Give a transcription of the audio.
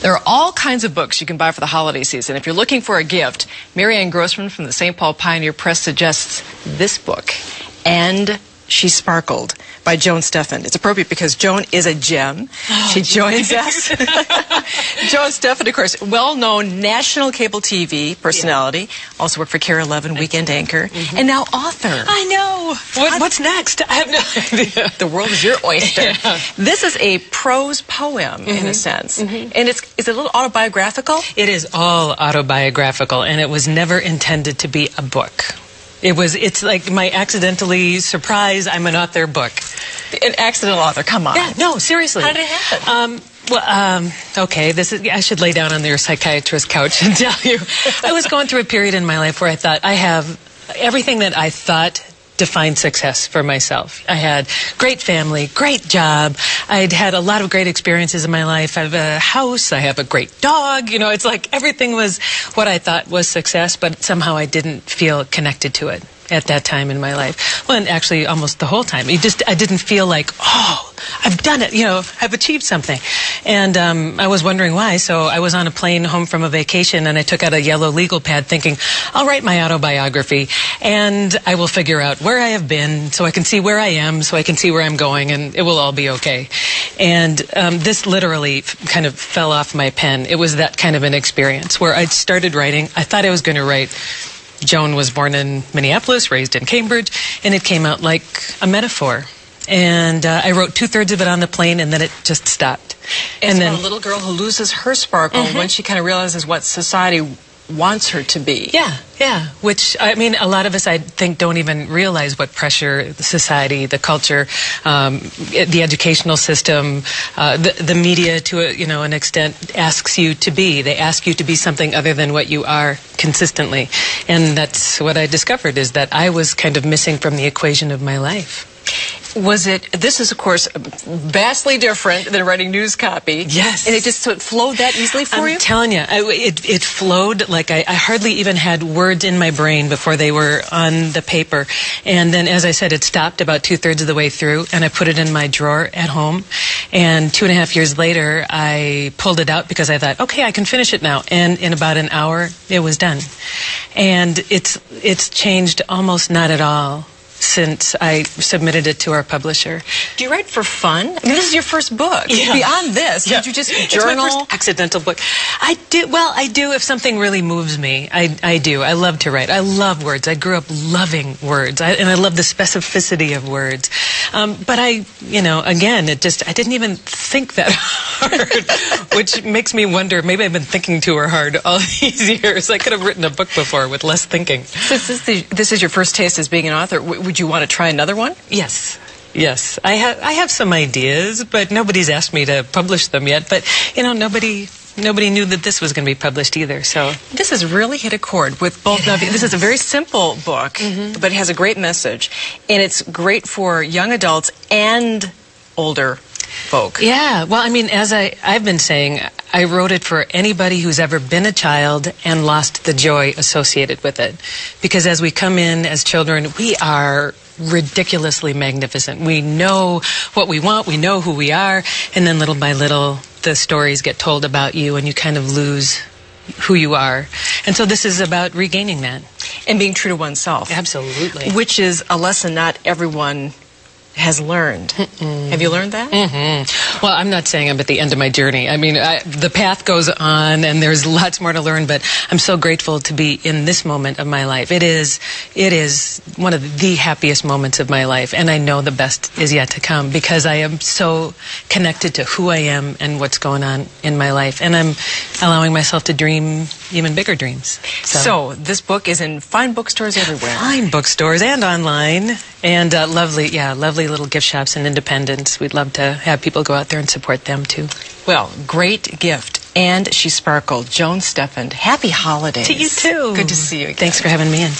There are all kinds of books you can buy for the holiday season. If you're looking for a gift, Marianne Grossman from the St. Paul Pioneer Press suggests this book, And She Sparkled, by Joan Stephan. It's appropriate because Joan is a gem. She joins us. Joan Stephan, of course, well-known national cable TV personality, also worked for Care 11, weekend anchor, and now author. I know. What's next? I have no idea. The world is your oyster. This is a prose poem, in a sense. And is it a little autobiographical? It is all autobiographical, and it was never intended to be a book. It's like my accidentally surprise, I'm an author book. An accidental author, come on. Yeah, no, seriously. How did it happen? Okay, I should lay down on your psychiatrist couch and tell you. I was going through a period in my life where I thought I have everything that I thought defined success for myself. I had great family, great job. I'd had a lot of great experiences in my life. I have a house. I have a great dog. You know, it's like everything was what I thought was success, but somehow I didn't feel connected to it at that time in my life. Well, and actually almost the whole time. I didn't feel like, oh, I've done it, you know, I've achieved something. And I was wondering why, so I was on a plane home from a vacation, and I took out a yellow legal pad thinking, I'll write my autobiography, and I will figure out where I have been, so I can see where I am, so I can see where I'm going, and it will all be okay. And this literally kind of fell off my pen. It was that kind of an experience where I started writing. I thought I was going to write Joan was born in Minneapolis, raised in Cambridge, and it came out like a metaphor. And I wrote 2/3 of it on the plane, and then it just stopped. And then a little girl who loses her sparkle when she kind of realizes what society wants her to be. Yeah, yeah. Which, I mean, a lot of us, I think, don't even realize what pressure the society, the culture, the educational system, the media, to an extent, asks you to be. They ask you to be something other than what you are consistently. And that's what I discovered, is that I was kind of missing from the equation of my life. This is, of course, vastly different than writing news copy. Yes. And so it flowed that easily for you? I'm telling you, it flowed like I hardly even had words in my brain before they were on the paper. And then, as I said, it stopped about 2/3 of the way through, and I put it in my drawer at home. And 2.5 years later, I pulled it out because I thought, okay, I can finish it now. And in about an hour, it was done. And it's changed almost not at all since I submitted it to our publisher. Do you write for fun? I mean, this is your first book. Yeah. Beyond this, did you just journal? It's my first accidental book. I do. Well, I do if something really moves me. I do. I love to write. I love words. I grew up loving words, and I love the specificity of words. But again, I didn't even think that hard, which makes me wonder, maybe I've been thinking too hard all these years. I could have written a book before with less thinking. Since this is your first taste as being an author, would you want to try another one? Yes. Yes. I have some ideas, but nobody's asked me to publish them yet. But, nobody knew that this was going to be published either. So this has really hit a chord with both of you. This is a very simple book, but it has a great message. And it's great for young adults and older folk. Yeah. Well, I mean, as I've been saying, I wrote it for anybody who's ever been a child and lost the joy associated with it. Because as we come in as children, we are ridiculously magnificent. We know what we want, we know who we are, and then little by little, the stories get told about you, and you kind of lose who you are. And so this is about regaining that. And being true to oneself. Absolutely. Which is a lesson not everyone has learned. Have you learned that? Well, I'm not saying I'm at the end of my journey. I mean, the path goes on, and there's lots more to learn, but I'm so grateful to be in this moment of my life. It is one of the happiest moments of my life, and I know the best is yet to come, because I am so connected to who I am and what's going on in my life, and I'm allowing myself to dream even bigger dreams. So this book is in fine bookstores everywhere. Fine bookstores and online, and lovely little gift shops and independents. We'd love to have people go out there and support them too. Well, great gift. And She Sparkled. Joan Stephan. Happy holidays. To you too. Good to see you again. Thanks for having me in.